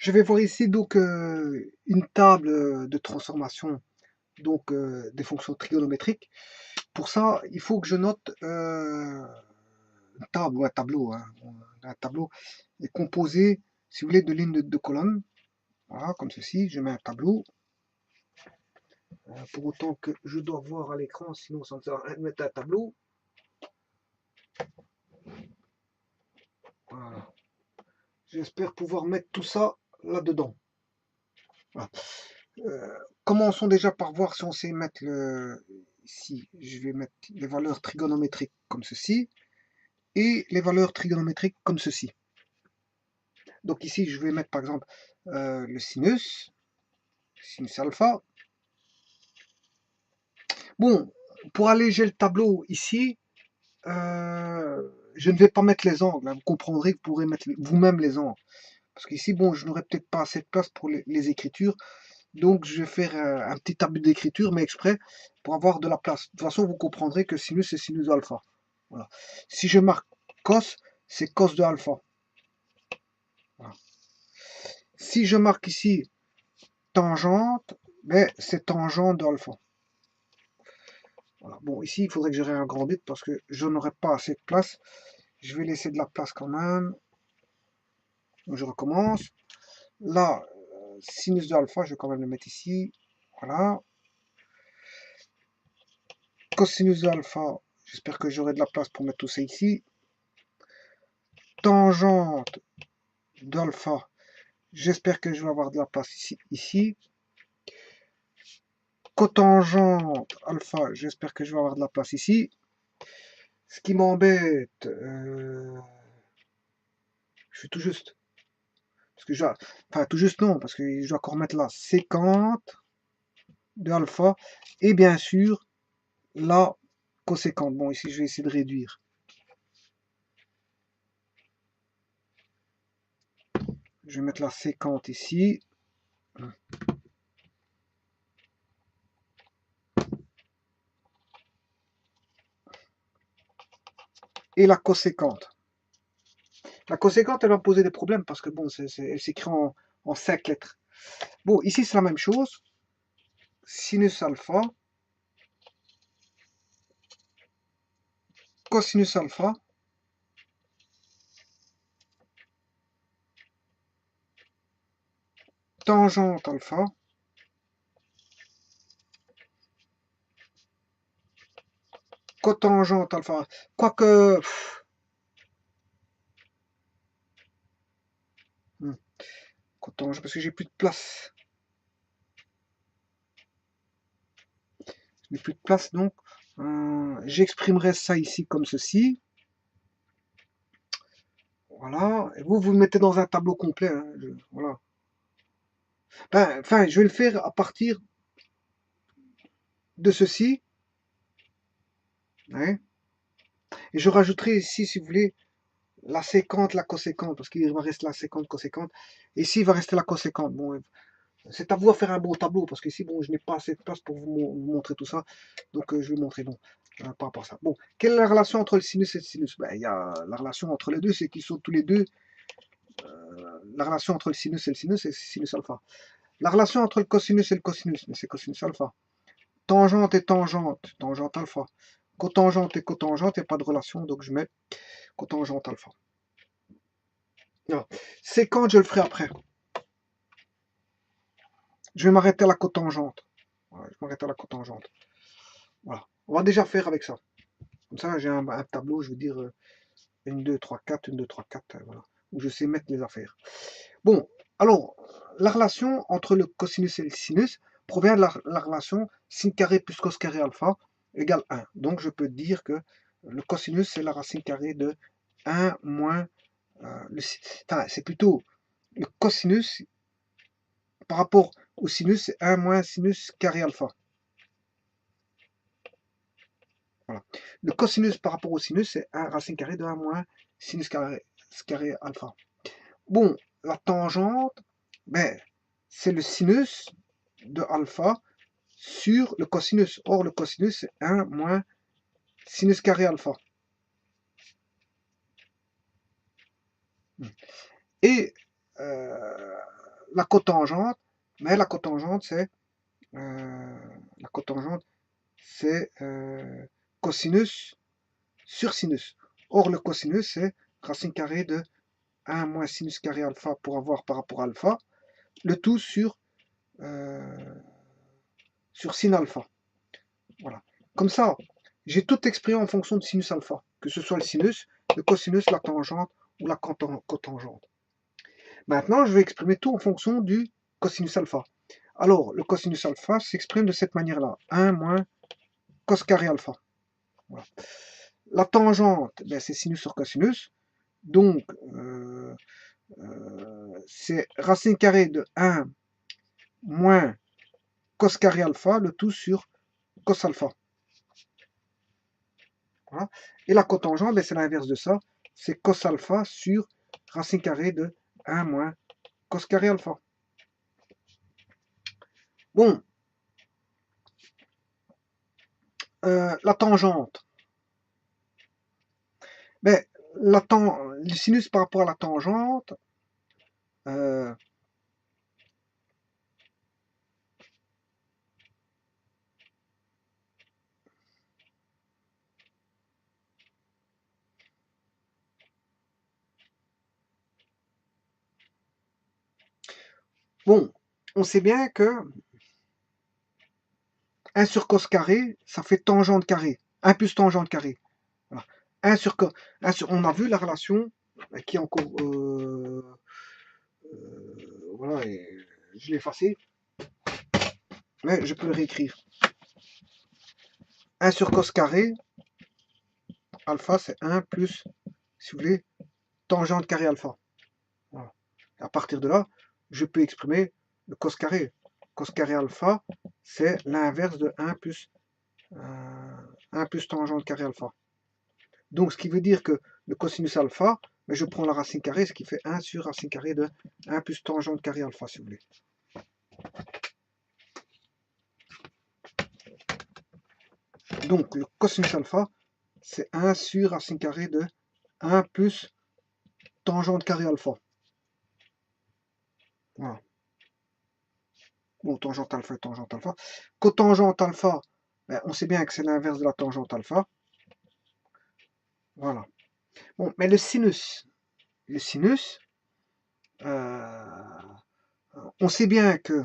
Je vais voir ici donc une table de transformation donc des fonctions trigonométriques. Pour ça, il faut que je note une table ou un tableau. Hein. Un tableau est composé, si vous voulez, de lignes de colonnes. Voilà, comme ceci. Je mets un tableau. Pour autant que je dois voir à l'écran, sinon ça ne sert à rien de mettre un tableau. Voilà. J'espère pouvoir mettre tout ça là-dedans. Voilà. Commençons déjà par voir si on sait mettre le... Ici, je vais mettre les valeurs trigonométriques comme ceci et les valeurs trigonométriques comme ceci. Donc ici, je vais mettre par exemple le sinus alpha. Bon, pour alléger le tableau ici, je ne vais pas mettre les angles. Hein. Vous comprendrez que vous pourrez mettre vous-même les angles. Parce qu'ici, bon, je n'aurai peut-être pas assez de place pour les écritures. Donc, je vais faire un petit tableau d'écriture, mais exprès, pour avoir de la place. De toute façon, vous comprendrez que sinus, c'est sinus alpha. Voilà. Si je marque cos, c'est cos de alpha. Voilà. Si je marque ici tangente, ben, c'est tangente de alpha. Voilà. Bon, ici, il faudrait que je réagrandisse parce que je n'aurai pas assez de place. Je vais laisser de la place quand même. Donc, je recommence. Là, sinus de alpha, je vais quand même le mettre ici. Voilà. Cosinus de alpha, j'espère que j'aurai de la place pour mettre tout ça ici. Tangente d'alpha, j'espère que je vais avoir de la place ici. Cotangente alpha, j'espère que je vais avoir de la place ici. Ce qui m'embête, je suis tout juste. Parce que enfin, tout juste non, parce que je dois encore mettre la séquente de alpha et bien sûr la coséquente. Bon, ici je vais essayer de réduire. Je vais mettre la séquente ici. Et la coséquente. La coséquente, elle va poser des problèmes parce que bon, elle s'écrit en 5 lettres. Bon, ici c'est la même chose. Sinus alpha, cosinus alpha, tangente alpha, cotangente alpha. Quoique... Cotangente, parce que j'ai plus de place. Je n'ai plus de place, donc j'exprimerai ça ici comme ceci. Voilà. Et vous le mettez dans un tableau complet. Hein, voilà. Ben, enfin, je vais le faire à partir de ceci. Hein, et je rajouterai ici, si vous voulez, la séquente, la coséquente, parce qu'il va rester la séquente, coséquente. Et ici, il va rester la coséquente. Bon, c'est à vous de faire un bon tableau, parce qu'ici, bon, je n'ai pas assez de place pour vous montrer tout ça. Donc, je vais montrer, bon, par rapport à ça. Bon, quelle est la relation entre le sinus et le sinus? Ben, il y a la relation entre les deux, c'est qu'ils sont tous les deux. La relation entre le sinus et le sinus, c'est sinus alpha. La relation entre le cosinus et le cosinus, c'est cosinus alpha. Tangente et tangente, tangente alpha. Cotangente et cotangente, il n'y a pas de relation, donc je mets cotangente alpha. Séquente, je le ferai après. Je vais m'arrêter à la cotangente. Voilà, je m'arrête à la cotangente. Voilà. On va déjà faire avec ça. Comme ça, j'ai un tableau, je veux dire 1, 2, 3, 4, 1, 2, 3, 4, voilà, où je sais mettre les affaires. Bon, alors, la relation entre le cosinus et le sinus provient de la relation sin carré plus cos carré alpha égale 1. Donc, je peux dire que le cosinus, c'est la racine carrée de 1 moins... enfin, c'est plutôt le cosinus par rapport au sinus, c'est 1 moins sinus carré alpha. Voilà. Le cosinus par rapport au sinus, c'est 1 racine carrée de 1 moins sinus carré alpha. Bon, la tangente, ben, c'est le sinus de alpha sur le cosinus. Or, le cosinus, c'est 1 moins sinus carré alpha. Et la cotangente, mais la cotangente, la cotangente, c'est cosinus sur sinus. Or, le cosinus, c'est racine carrée de 1 moins sinus carré alpha pour avoir par rapport à alpha, le tout sur sin alpha. Voilà. Comme ça, j'ai tout exprimé en fonction de sinus alpha, que ce soit le sinus, le cosinus, la tangente ou la cotangente. Maintenant, je vais exprimer tout en fonction du cosinus alpha. Alors, le cosinus alpha s'exprime de cette manière-là. 1 moins cos carré alpha. Voilà. La tangente, ben, c'est sinus sur cosinus. Donc, c'est racine carrée de 1 moins cos carré alpha, le tout sur cos alpha. Voilà. Et la cotangente, ben, c'est l'inverse de ça. C'est cos alpha sur racine carrée de 1 moins cos carré alpha. Bon, la tangente. Ben, le sinus par rapport à la tangente, bon, on sait bien que 1 sur cos carré, ça fait tangente carré. 1 plus tangente carré. Voilà. 1 sur, on a vu la relation qui est encore... voilà, et je l'ai effacé. Mais je peux le réécrire. 1 sur cos carré, alpha, c'est 1 plus, si vous voulez, tangente carré alpha. Voilà. À partir de là, je peux exprimer le cos carré. Cos carré alpha, c'est l'inverse de 1 plus tangente carré alpha. Donc, ce qui veut dire que le cosinus alpha, mais je prends la racine carrée, ce qui fait 1 sur racine carrée de 1 plus tangente carré alpha, si vous voulez. Donc, le cosinus alpha, c'est 1 sur racine carrée de 1 plus tangente carré alpha. Voilà. Bon, tangente alpha et tangente alpha. Cotangente alpha, ben, on sait bien que c'est l'inverse de la tangente alpha. Voilà. Bon, mais le sinus, on sait bien que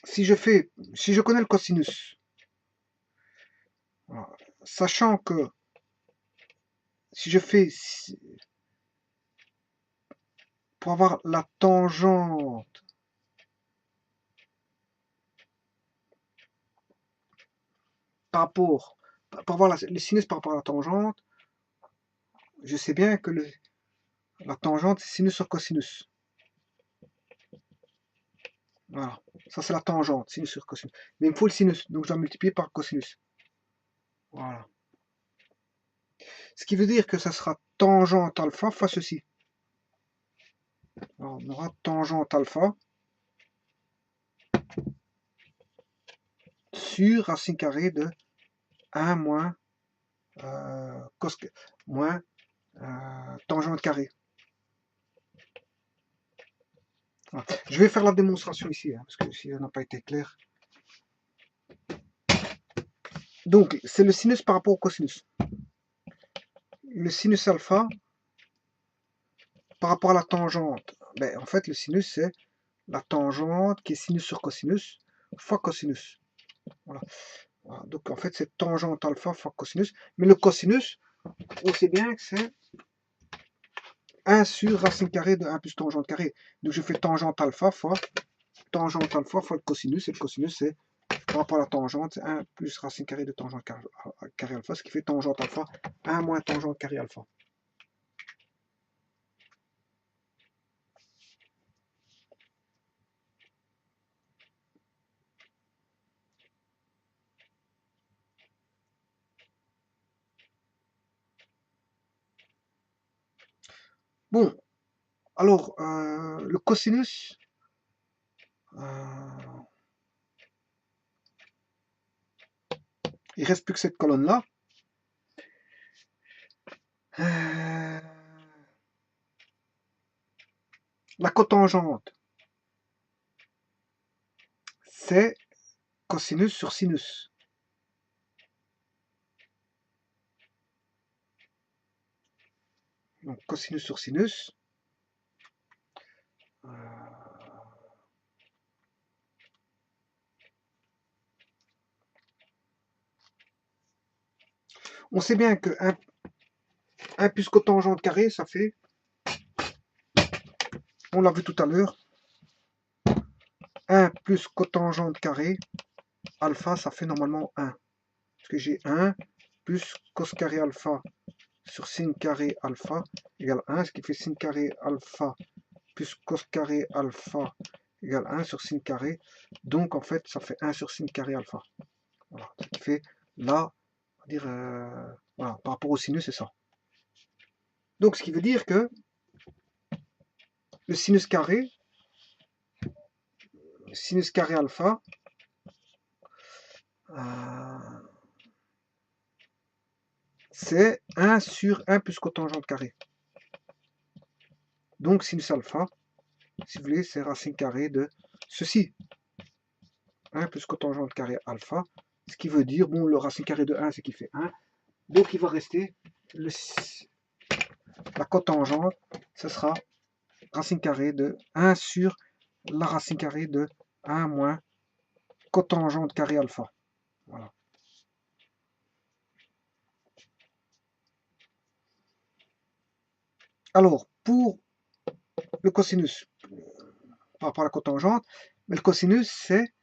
si je connais le cosinus, voilà, sachant que si je fais, pour avoir la tangente par rapport, pour avoir le sinus par rapport à la tangente, je sais bien que la tangente c'est sinus sur cosinus. Voilà, ça c'est la tangente, sinus sur cosinus. Mais il me faut le sinus, donc je dois multiplier par cosinus. Voilà. Ce qui veut dire que ça sera tangente alpha fois ceci. Alors, on aura tangente alpha sur racine carrée de 1 moins, moins tangente carrée. Voilà. Je vais faire la démonstration ici, hein, parce que si ça n'a pas été clair. Donc, c'est le sinus par rapport au cosinus. Le sinus alpha par rapport à la tangente. Ben, en fait, le sinus, c'est la tangente qui est sinus sur cosinus fois cosinus. Voilà. Voilà. Donc, en fait, c'est tangente alpha fois cosinus. Mais le cosinus, on sait bien que c'est 1 sur racine carrée de 1 plus tangente carrée. Donc, je fais tangente alpha fois le cosinus. Et le cosinus, c'est par rapport à la tangente, c'est 1 plus racine carrée de tangente carré alpha, ce qui fait tangente alpha, 1 moins tangente carré alpha. Bon, alors, le cosinus, il reste plus que cette colonne-là. La cotangente, c'est cosinus sur sinus. Donc cosinus sur sinus. On sait bien que 1 plus cotangente carré, ça fait, on l'a vu tout à l'heure, 1 plus cotangente carré alpha, ça fait normalement 1. Parce que j'ai 1 plus cos carré alpha sur sin carré alpha égale 1, ce qui fait sin carré alpha plus cos carré alpha égale 1 sur sin carré. Donc en fait, ça fait 1 sur sin carré alpha. Voilà, ce qui fait là, on va dire, voilà, par rapport au sinus, c'est ça. Donc ce qui veut dire que le sinus carré alpha, c'est 1 sur 1 plus cotangente carré. Donc sinus alpha, si vous voulez, c'est racine carrée de ceci. 1 plus cotangente carré alpha, ce qui veut dire, bon, le racine carré de 1, c'est qu'il fait 1. Donc il va rester la cotangente, ce sera racine carrée de 1 sur la racine carrée de 1 moins cotangente carré alpha. Voilà. Alors, pour le cosinus, par rapport à la cotangente, mais le cosinus, c'est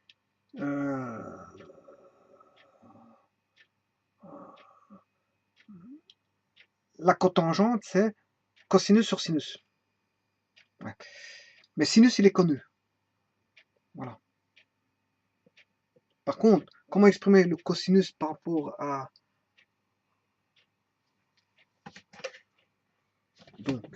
la cotangente, c'est cosinus sur sinus. Ouais. Mais sinus, il est connu. Voilà. Par contre, comment exprimer le cosinus par rapport à... Donc,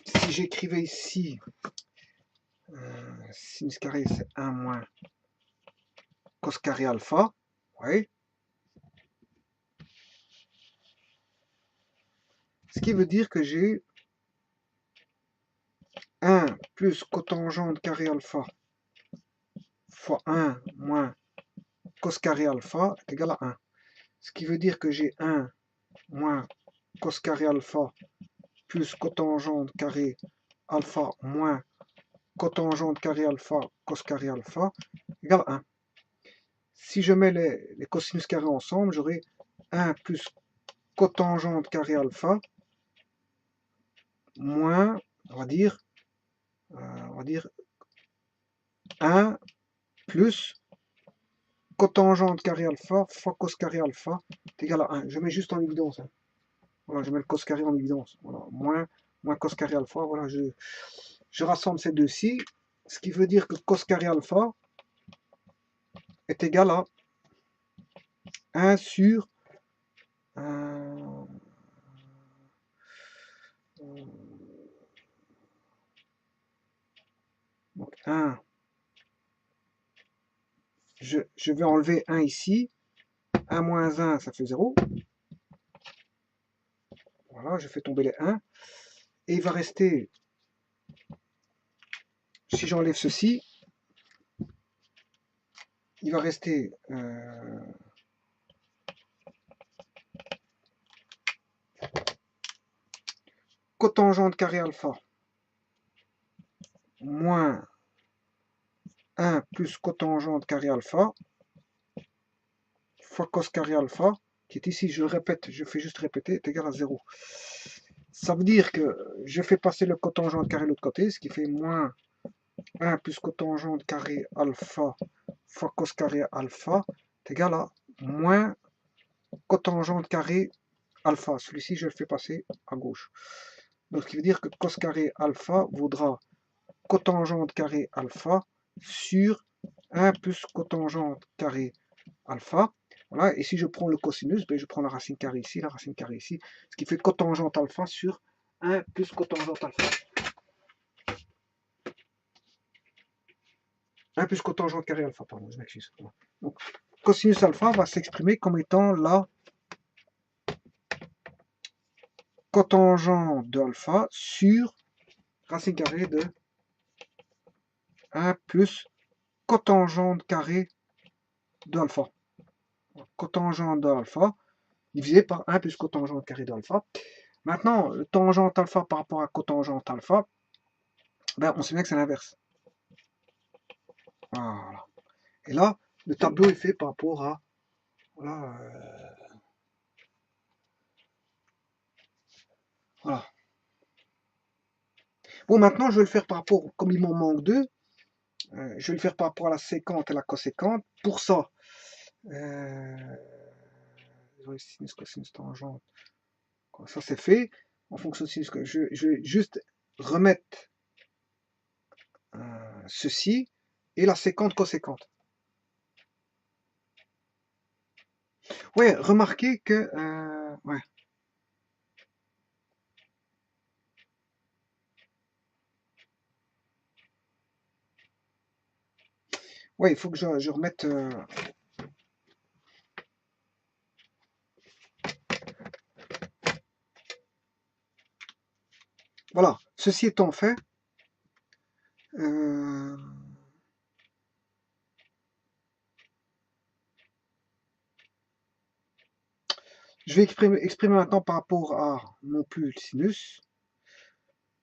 si j'écrivais ici, sinus carré, c'est 1 moins cos carré alpha, ouais. Ce qui veut dire que j'ai 1 plus cotangente carré alpha fois 1 moins cos carré alpha est égal à 1. Ce qui veut dire que j'ai 1 moins cos carré alpha plus cotangente carré alpha moins cotangente carré alpha cos carré alpha égale 1. Si je mets les cosinus carrés ensemble, j'aurai 1 plus cotangente carré alpha moins, on va dire 1 plus cotangente carré alpha fois cos carré alpha est égal à 1. Je mets juste en évidence. Hein. Voilà, je mets le cos carré en évidence. Voilà, moins cos carré alpha. Voilà, je rassemble ces deux-ci. Ce qui veut dire que cos carré alpha est égal à 1 sur donc 1. Je vais enlever 1 ici. 1 moins 1, ça fait 0. Voilà, je fais tomber les 1. Et il va rester, si j'enlève ceci, il va rester cotangente carré alpha moins 1 plus cotangente carré alpha fois cos carré alpha, qui est ici, je répète, je fais juste répéter, est égal à 0. Ça veut dire que je fais passer le cotangente carré de l'autre côté, ce qui fait moins 1 plus cotangente carré alpha fois cos carré alpha est égal à moins cotangente carré alpha. Celui-ci, je le fais passer à gauche. Donc, ce qui veut dire que cos carré alpha vaudra cotangente carré alpha sur 1 plus cotangente carré alpha. Voilà, et si je prends le cosinus, ben je prends la racine carrée ici, la racine carrée ici, ce qui fait cotangente alpha sur 1 plus cotangente alpha. 1 plus cotangente carré alpha, pardon, je m'excuse. Voilà. Donc, cosinus alpha va s'exprimer comme étant la cotangente de alpha sur racine carrée de 1 plus cotangente carrée de alpha. Cotangente de alpha divisé par 1 plus cotangente carrée de alpha. Maintenant, le tangente alpha par rapport à cotangente alpha, ben, on sait bien que c'est l'inverse. Voilà. Et là, le tableau est fait par rapport à... Voilà. Voilà. Bon, maintenant, je vais le faire par rapport, comme il m'en manque deux, je vais le faire par rapport à la séquente et la coséquente. Pour ça, sinus, cosinus, tangente, ça c'est fait. En fonction de sinus, je vais juste remettre ceci et la séquente coséquente. Ouais, remarquez que... ouais. Ouais, il faut que je remette... Voilà, ceci étant fait, je vais exprimer maintenant par rapport à, non plus le sinus,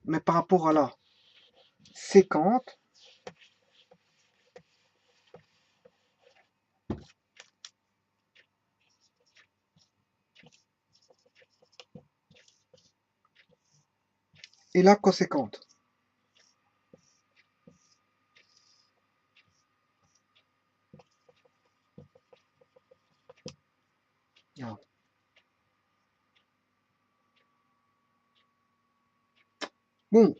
mais par rapport à la séquente. Et la coséquente. Voilà. Bon,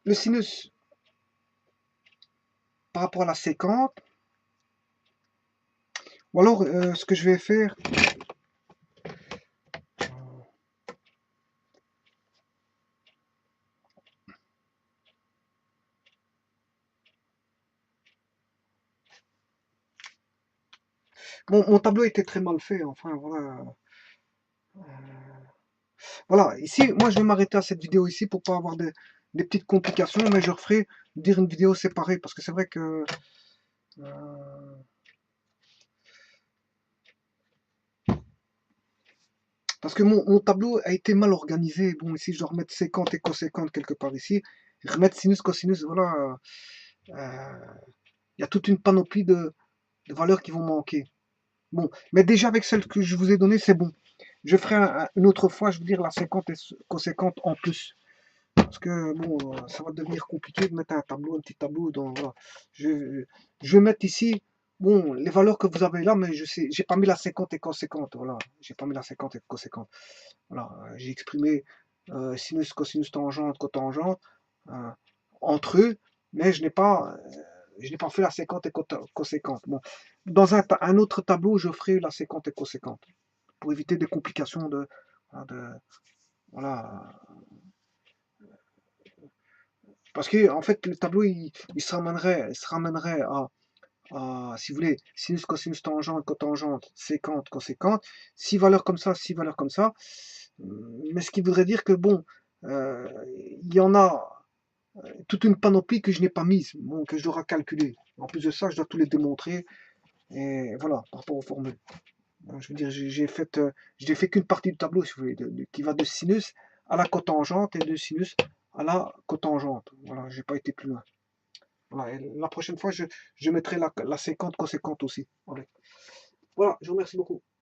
le sinus par rapport à la séquente, ou alors ce que je vais faire, bon, mon tableau était très mal fait, enfin voilà. Voilà, ici, moi je vais m'arrêter à cette vidéo ici pour pas avoir des petites complications, mais je referai dire une vidéo séparée, parce que c'est vrai que... parce que mon tableau a été mal organisé. Bon, ici, je dois remettre séquente et coséquente quelque part ici. Remettre sinus, cosinus, voilà. Il y a toute une panoplie de valeurs qui vont manquer. Bon, mais déjà avec celle que je vous ai donnée, c'est bon. Je ferai une autre fois, je veux dire, la séquente et coséquente en plus. Parce que, bon, ça va devenir compliqué de mettre un tableau, un petit tableau. Dans, voilà. Je vais mettre ici, bon, les valeurs que vous avez là, mais je sais, j'ai pas mis la séquente et coséquente. Voilà, j'ai pas mis la séquente et coséquente. Voilà, j'ai exprimé sinus, cosinus, tangente, cotangente entre eux, mais je n'ai pas fait la séquente et coséquente. Bon, dans un autre tableau, je ferai la séquente et coséquente pour éviter des complications voilà. Parce que en fait, le tableau, il se ramènerait si vous voulez, sinus, cosinus, tangente, cotangente, séquente, coséquente, 6 valeurs comme ça, 6 valeurs comme ça. Mais ce qui voudrait dire que bon, il y en a toute une panoplie que je n'ai pas mise, bon, que je dois calculer. En plus de ça, je dois tous les démontrer. Et voilà, par rapport aux formules. Je veux dire, j'ai fait qu'une partie du tableau, si vous voulez, qui va de sinus à la cotangente et de sinus à la cotangente. Voilà, j'ai pas été plus loin. Voilà, et la prochaine fois, je mettrai la séquente, coséquente aussi. Voilà, je vous remercie beaucoup.